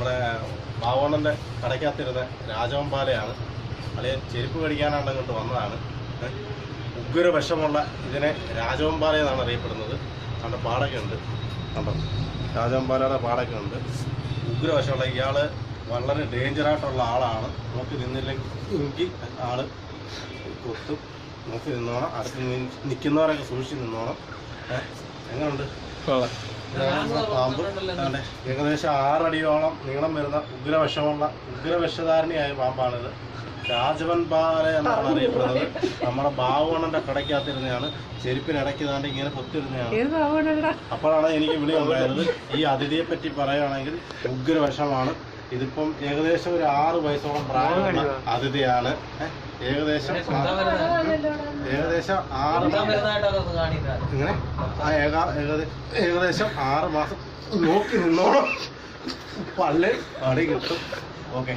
നമ്മുടെ ബാവണ്ണൻ്റെ കടയ്ക്കകത്തിരുന്ന രാജവമ്പാലയാണ്. അളിയൻ ചെരുപ്പ് മേടിക്കാനാണ് ഇങ്ങോട്ട് വന്നതാണ്. ഉഗ്ര വിഷമുള്ള ഇതിനെ രാജവമ്പാല എന്നാണ് അറിയപ്പെടുന്നത്. കണ്ട പാടൊക്കെ ഉണ്ട്, കണ്ടോ രാജവമ്പാലയുടെ പാടൊക്കെ ഉണ്ട്. ഉഗ്ര വിഷമുള്ള ഇയാൾ വളരെ ഡേഞ്ചറായിട്ടുള്ള ആളാണ്. നോക്കി നിന്നില്ലെങ്കിൽ ആൾ കൊത്തും. നോക്കി നിന്നോണം, അടുത്ത് നിൽക്കുന്നവരൊക്കെ സൂക്ഷിച്ച് നിന്നോണം. എങ്ങനെയുണ്ട് പാമ്പ്? ഏകദേശം 6 അടിയോളം നീളം വരുന്ന ഉഗ്രവിഷധാരണിയായ പാമ്പാണിത്. രാജവൻപാല എന്നാണ് അറിയപ്പെടുന്നത്. നമ്മുടെ ബാവണ്ണന്റെ കടയ്ക്കകത്തിരുന്നതാണ്. ചെരുപ്പിനിടയ്ക്ക് താണ്ട് ഇങ്ങനെ പൊത്തിരുന്നതാണ്. അപ്പോഴാണ് എനിക്ക് വിളി ഉണ്ടായത്. ഈ അതിഥിയെ പറ്റി പറയുകയാണെങ്കിൽ ഉഗ്രവിഷമാണ്. ഇതിപ്പം ഏകദേശം ഒരു 6 വയസ്സോളം പ്രായമുള്ള അതിഥിയാണ്. ഏകദേശം 6 മാസം നോക്കി നിന്നോളം പല്ല് അടി കിട്ടും. ഓക്കെ.